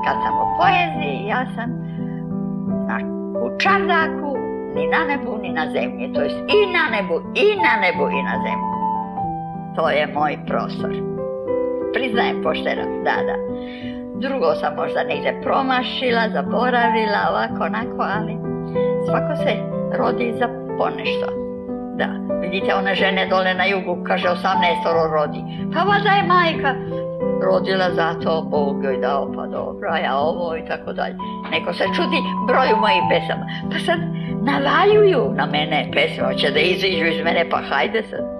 Kad sam u poeziji, ja sam u čardaku, ni na nebu, ni na zemlji. To jest i na nebu, i na nebu, i na zemlji. To je moj prostor. Priznajem pošteno, da. Drugo sam možda negdje promašila, zaboravila, ovako, onako, ali svako se rodi za ponešto. Da, vidite one žene dole na jugu, kaže 18 rodi. Pa valjda je majka rodila zato, Bog joj dao, pa dobro, a ja ovo i tako dalje. Neko se čudi broju mojih pesama. Pa sad navaljuju na mene pesme, hoće da iziđu iz mene, pa hajde sad.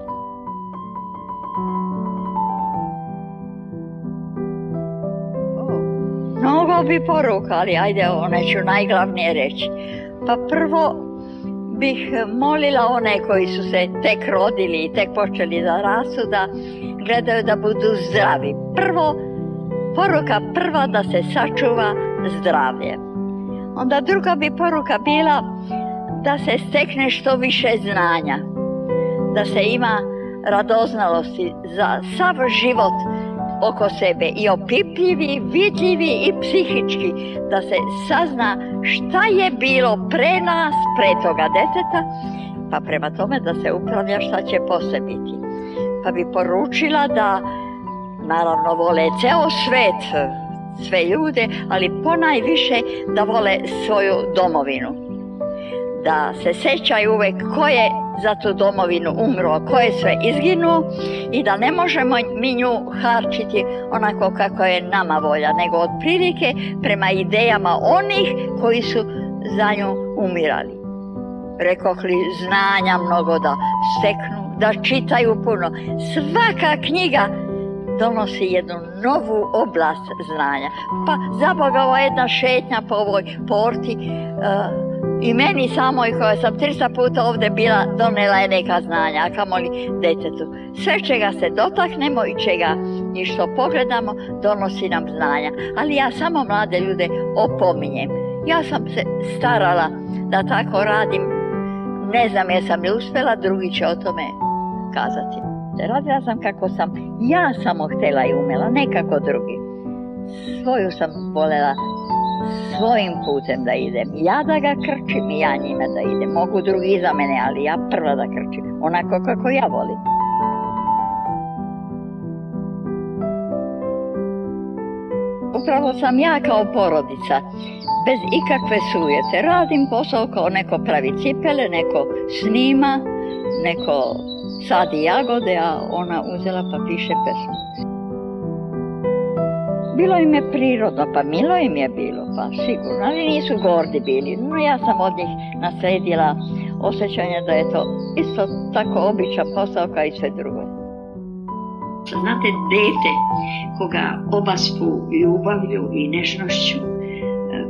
Mnogo bi poruka, ali ajde, one ću najglavnije reći. Pa prvo bih molila one koji su se tek rodili i tek počeli da rastu, da gledaju da budu zdravi. Poruka prva da se sačuva zdravlje. Onda druga bi poruka bila da se stekne što više znanja. Da se ima radoznalosti za sav život oko sebe, i opipljivi, vidljivi i psihički, da se sazna šta je bilo pre nas, pre toga deteta, pa prema tome da se upravlja šta će posle biti. Pa bi poručila da, naravno, vole ceo svet, sve ljude, ali ponajviše da vole svoju domovinu. Da se sećaju uvek ko je za tu domovinu umro, ko je sve izginuo, i da ne možemo mi nju harčiti onako kako je nama volja, nego otprilike prema idejama onih koji su za nju umirali. Rekoh li, znanja mnogo da steknu, da čitaju puno. Svaka knjiga donosi jednu novu oblast znanja. Pa za Boga, ova jedna šetnja po ovoj porti, i meni samoj, koja sam 300 puta ovdje bila, donela je neka znanja, a kamoli detetu. Sve čega se dotaknemo i što pogledamo, donosi nam znanja. Ali ja samo mlade ljude opominjem. Ja sam se starala da tako radim. Ne znam jesam li uspjela, drugi će o tome kazati. Radila sam kako sam ja samo htjela i umjela, ne kako drugi. Svoju sam voljela svojim putem da idem. Ja da ga krčim i ja njime da idem. Mogu drugi iza mene, ali ja prva da krčim. Onako kako ja volim. Upravo sam ja kao porodica, bez ikakve sujete. Radim posao kao neko pravi cipele, neko snima, neko sadi jagode, a ona uzela pa piše pesmu. Bilo im je prirodno, pa milo im je bilo, pa sigurno, ali nisu gordi bili. No ja sam od njih nasledila osjećanje da je to isto tako običan posao kao i sve drugo. Znate, dete koga obaspu ljubavlju i nežnošću,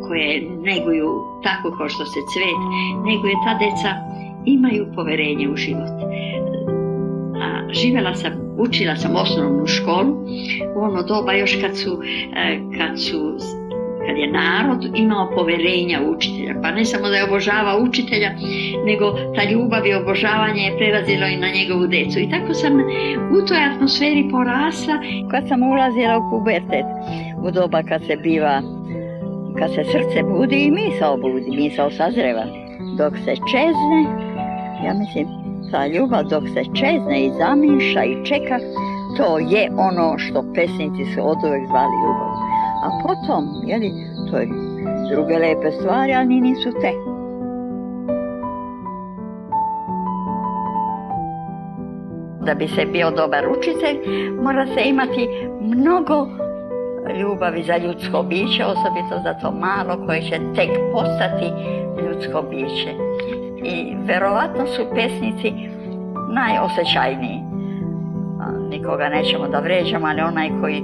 koje neguju tako kao što se cvet, neguje, ta deca imaju poverenje u život. Učila sam osnovnu školu u ono doba još kad je narod imao poverenja u učitelja. Pa ne samo da je obožavao učitelja, nego ta ljubav i obožavanje je prelazilo i na njegovu decu. I tako sam u toj atmosferi porasla. Kad sam ulazila u pubertet, u doba kad se srce budi i misao sazreva. Dok se čezne, ja mislim, ta ljubav dok se čezne i zamiša i čeka, to je ono što pesnici su oduvek zvali ljubav. A potom, to je druge lepe stvari, ali nisu te. Da bi se bio dobar učitelj, mora se imati mnogo ljubavi za ljudsko biće, osobito za to malo koje će tek postati ljudsko biće. I verovatno su pesnici najosjećajniji. Nikoga nećemo da vređamo, ali onaj koji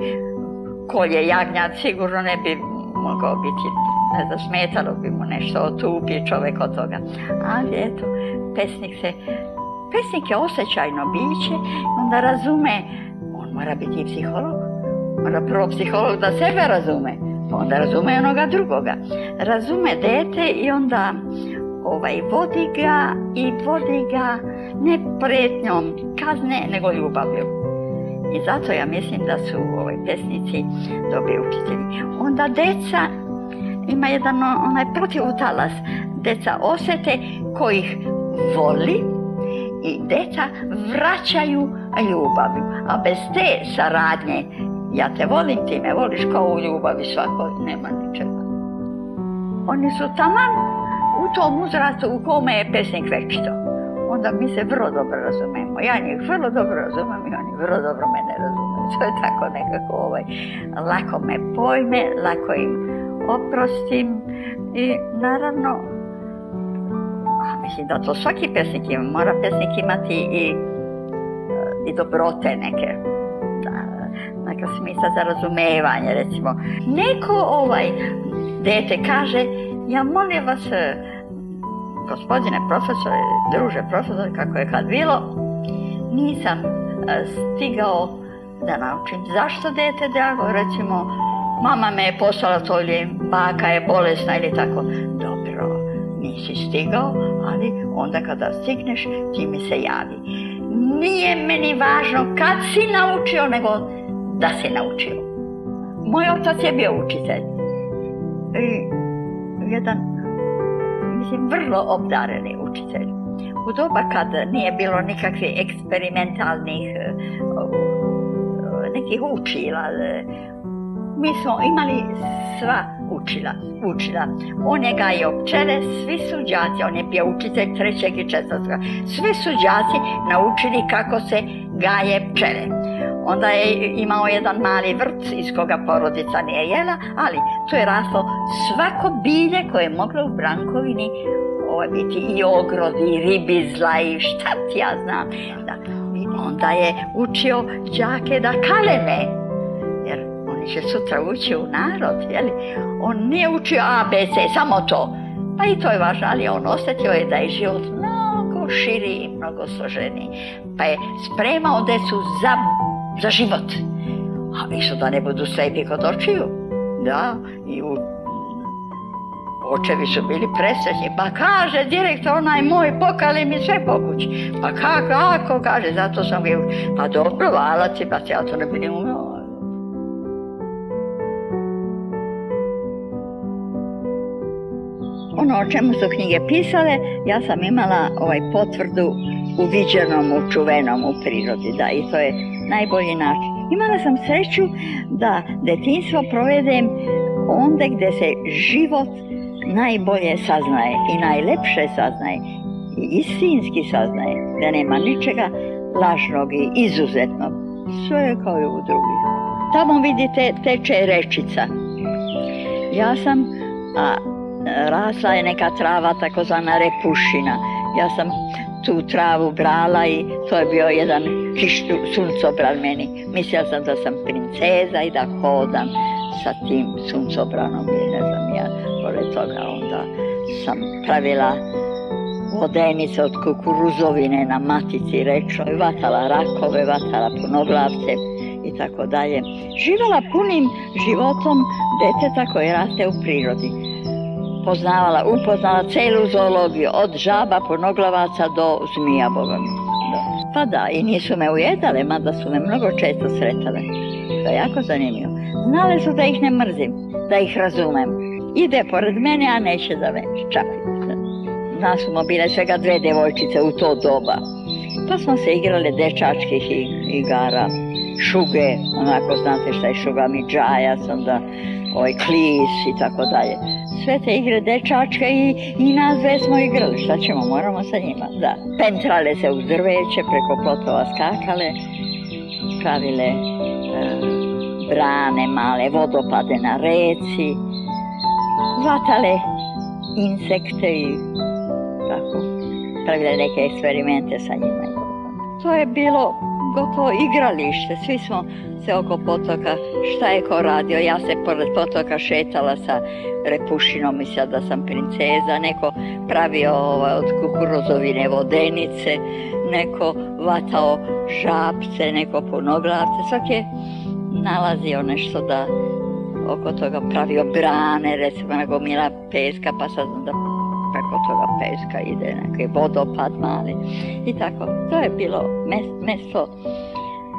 kolje jagnjad sigurno ne bi mogao biti, ne znam, smetalo bi mu nešto, otupi čovjek od toga. Ali eto, pesnik je osjećajno biće, onda razume, on mora biti i psiholog. Mora prvo psiholog da sebe razume, pa onda razume onoga drugoga. Razume dete i onda vodi ga ne pretnjom kazne, nego ljubavlju. I zato ja mislim da su pesnici dobri učitelji. Onda deca, ima jedan onaj protivutalas, deca osjete ko ih voli i deca vraćaju ljubavlju. A bez te saradnje, ja te volim, ti me voliš, kao u ljubavi svakoj, nema ničega. Oni su taman u tom uzrastu u kome je pesnik večito. Onda mi se vrlo dobro razumemo. Ja njih vrlo dobro razumem i oni vrlo dobro mene razumiju. To je tako nekako lako me pojme, lako im oprostim i naravno, mislim da to svaki pesnik ima, mora pesnik imati i dobrote neke, neka smisla za razumevanje, recimo. Neko dete kaže, ja molim vas, gospodine profesore, druže profesore, kako je kad bilo, nisam stigao da naučim. Zašto, dete drago? Recimo, mama me je poslala to ili baka je bolesna ili tako. Dobro, nisi stigao, ali onda kada stigneš, ti mi se javi. Nije meni važno kad si naučio, nego da si naučio. Moj otac je bio učitelj. Jedan, mislim, vrlo obdareni učitelj. U doba kad nije bilo nikakvih eksperimentalnih nekih učila, mi smo imali sva učila. On je gajio pčele, svi su đaci, on je bio učitelj 3. i 4. Svi su đaci naučili kako se gaje pčele. Onda je imao jedan mali vrt iz koga porodica nije jela, ali tu je raslo svako bilje koje je moglo u Brankovini biti i ogrodi, i ribizla i šta ti ja znam. Onda je učio đake da kaleme, jer oni će sutra ući u narod, jeli? On nije učio A, B, C, samo to. Pa i to je važno, ali on osjetio je da je život mnogo širi i mnogo složeniji. Pa je spremao decu za život. A isto da ne budu slepi kod očiju. Da, i očevi su bili presretni. Pa kaže direktor onaj moj, pokali mi sve po kući. Pa kako, kaže, zato sam ga učio. Pa dobro, vala ti, pa ja to ne bili umeo. Ono o čemu su knjige pisale, ja sam imala potvrdu uviđenom, čuvenom u prirodi, da, i to je najbolji način. Imala sam sreću da detinjstvo provedem onda gdje se život najbolje saznaje i najlepše saznaje i istinski saznaje, da nema ničega lažnog i izuzetnog. Sve je kao i u drugih. Tamo vidite teče rečica. Ja sam, rasla je neka trava takozvana repušina. Ja sam tu travu brala i to je bio jedan suncobran meni. Mislila sam da sam princeza i da hodam sa tim suncobranom i ne znam ja, pored toga onda sam pravila vodenice od kukuruzovine na matici rečnoj, vatala rakove, vatala punoglavce i tako dalje. Živjela punim životom deteta koje raste u prirodi. Upoznala celu zoologiju, od žaba, punoglavaca do zmija, Boga mi. Pa da, i nisu me ujedale, mada su me mnogo često sretale. To je jako zanimljivo. Znale su da ih ne mrzim, da ih razumem. Ide pored mene, a neće da me čapi. Nas smo bile svega 2 djevojčice u to doba. Pa smo se igrale dečačkih igara, šuge, onako znate šta je šuga, midžajac, onda klis i tako dalje. Sve te igre dečačke i nas dve smo igrali, šta ćemo, moramo sa njima, da. Pentrale se uz drveće, preko plotova skakale, pravile brane, male vodopade na reci, vatale insekte i tako, pravile neke eksperimente sa njima. To je bilo gotovo igralište, svi smo se oko potoka, šta je ko radio, ja se pored potoka šetala sa repušinom, mislila da sam princeza, neko pravio od kukuruzovine vodenice, neko vatao žabce, neko punoglavce, svak je nalazio nešto da oko toga pravio brane, recimo na gomila peska, pa sad da preko toga peska ide neki vodopad mali i tako. To je bilo mjesto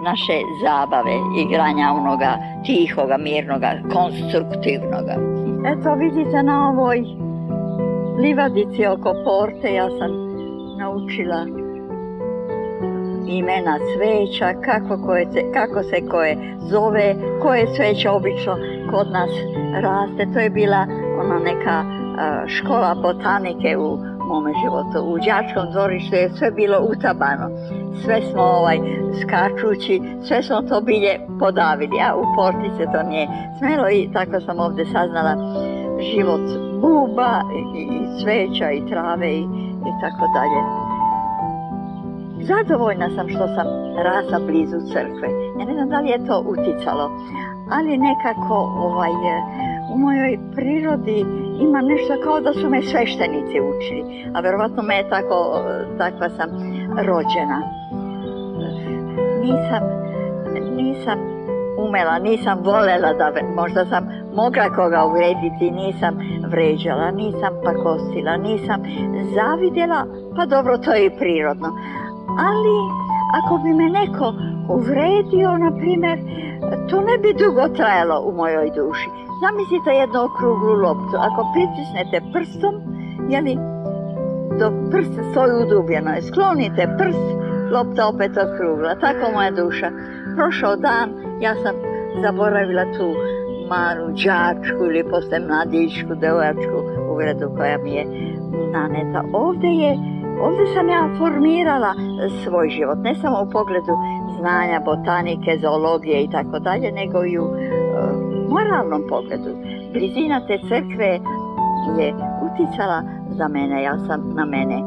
naše zabave, igranja onoga tihoga, mirnoga, konstruktivnoga. Eto vidite na ovoj livadici oko porte ja sam naučila imena cveća, kako se koje zove, koje cveće obično kod nas raste. To je bila ona neka škola botanike u mome životu. U đačkom dvorištu je sve bilo utabano. Sve smo skačući, sve smo to bilje podavili, a u porti se to nije smelo i tako sam ovdje saznala život buba i cveća i trave i tako dalje. Zadovoljna sam što sam rasla blizu crkve. Ja ne znam da li je to uticalo, ali nekako u mojoj prirodi ima nešto kao da su me sveštenici učili, a verovatno me je takva sam rođena. Nisam umela, nisam volela da, možda sam mogla koga uvrediti, nisam vređala, nisam pakostila, nisam zavidjela, pa dobro, to je i prirodno. Ali ako bi me neko uvredio, na primjer, to ne bi dugo trajalo u mojoj duši. Zamislite jednu okruglu loptu, ako pritisnete prstom, dok prst stoji udubljeno, sklonite prst, lopta opet okrugla, tako moja duša. Prošao dan, ja sam zaboravila tu malu đačku ili poslije mladićku, devojačku uvredu koja mi je naneta. Ovdje sam ja formirala svoj život, ne samo u pogledu znanja, botanike, zoologije i tako dalje, nego i u moralnom pogledu. Blizina te crkve je uticala za mene, ja sam na mene.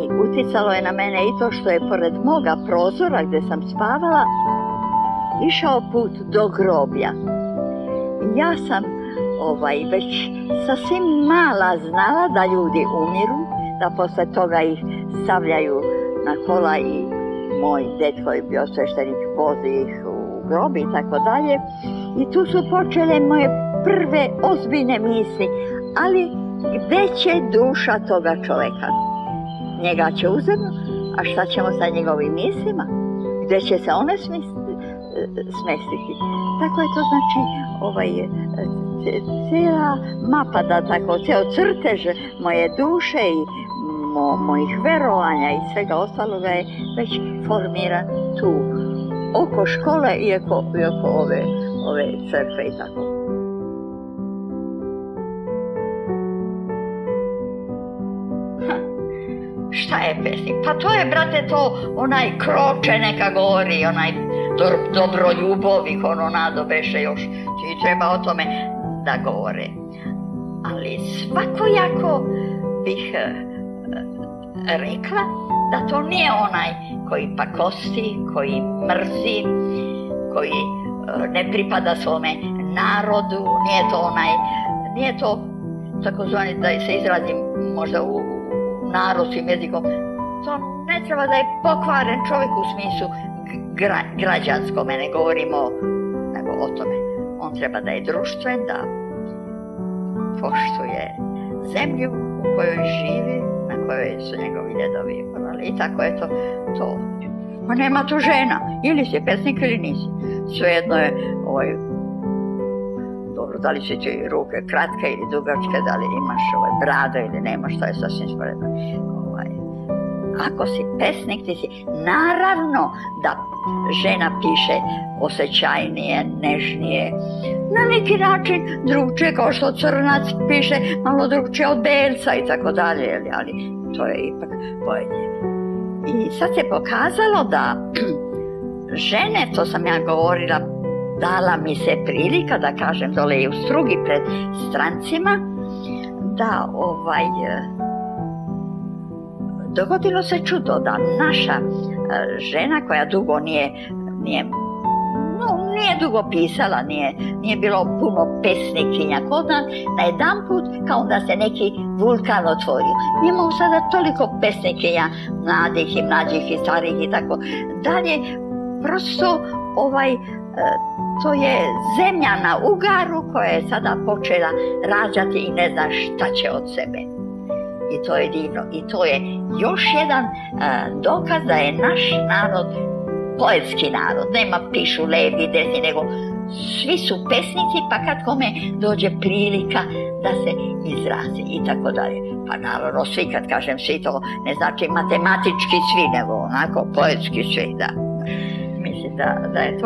I uticalo je na mene i to što je pored moga prozora gdje sam spavala išao put do groblja. Ja sam već sasvim mala znala da ljudi umiru, da posle toga ih stavljaju na kola i moj ded koji je bio sveštenik vozi ih u grob i tako dalje. I tu su počele moje prve ozbiljne misli, ali gdje će duša toga čovjeka? Njega će uzeti, a šta ćemo sa njegovim mislima? Gdje će se one smestiti? Tako je to znači cijela mapa, da tako, cijel crtež moje duše i mojih verovanja i svega ostaloga je već formiran tu, oko škole i oko ove crkve i tako. Šta je pesnik? Pa to je, brate, to onaj Kroče neka govori, onaj Dobroljubovi, ono nadobeše još, ti treba o tome da govore. Ali svakojako bih rekla da to nije onaj koji pakosti, koji mrzi, koji ne pripada svome narodu, nije to takozvani, da se izrazim možda u narodskim jezikom, to ne treba da je pokvaren čovjek u smislu građanskome, ne govorimo nego o tome. On treba da je društven, da poštuje zemlju u kojoj živi, na kojoj su njegovi djedovi morali. I tako je to. Ma nema tu žena, ili si pesnik ili nisi. Svejedno je dobro, da li si ti ruke kratke ili dugačke, da li imaš brade ili nemaš, to je sasvim sporedno. Ako si pesnik, ti si, naravno da žena piše osjećajnije, nežnije, na neki način drugčije, kao što crnac piše malo drugčije od belca i tako dalje, ali to je ipak bolje. I sad se pokazalo da žene, to sam ja govorila, dala mi se prilika da kažem dole i u Strugi pred strancima, da dogodilo se čudo da naša žena koja dugo nije dugo pisala, nije bilo puno pesnikinja kod nas, na jedan put kao da se neki vulkan otvorio. Mi imamo sada toliko pesnikinja, mladih i mlađih i starih i tako dalje. Prosto to je zemlja na ugaru koja je sada počela rađati i ne zna šta će od sebe. I to je divno. I to je još jedan dokaz da je naš narod poetski narod, nema pišu levi, desni, nego svi su pesnici, pa kad kome dođe prilika da se izrazi i tako dalje. Pa naravno svi, kad kažem svi, to ne znači matematički svi, nego onako poetski svi, da. Mislim da je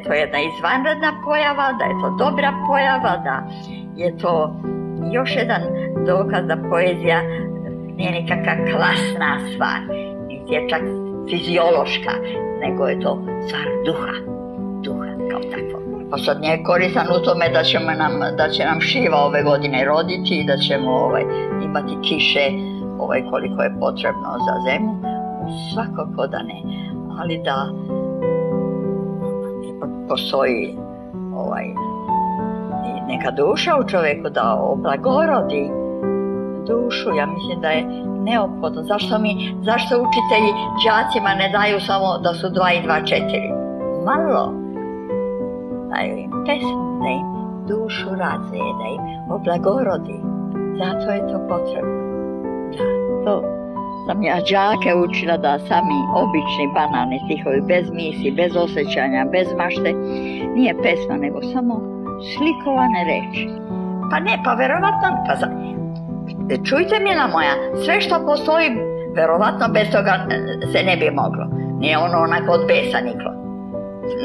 to jedna izvanredna pojava, da je to dobra pojava, da je to još jedan dokaz da poezija nije nikakva klasna stvar, niti je čak fiziološka, nego je to stvar duha kao takvo. Pa sad nije koristan u tome da će nam šiva ove godine roditi i da ćemo imati kiše koliko je potrebno za zemlju. Svakako da ne, ali da postoji neka duša u čovjeku, da oblagorodi dušu. Ja mislim da je neophodno. Zašto učitelji đacima ne daju samo da su 2 i 2 4? Malo. Daju im pesmu, da im dušu razvije, da im oblagorodi. Zato je to potrebno. Da, to sam ja đake učila da sami obični banalni stihovi, bez misli, bez osjećanja, bez mašte, nije pesma, nego samo slikovane reči. Pa ne, pa verovatno, čujte mila moja, sve što postoji, verovatno bez toga se ne bi moglo. Nije ono onako od besa niklo.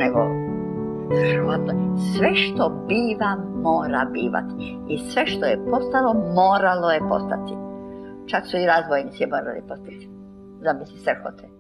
Nego, verovatno, sve što biva mora bivati. I sve što je postalo, moralo je postati. Čak su i razbojnici morali postati. Zamisli, strhote.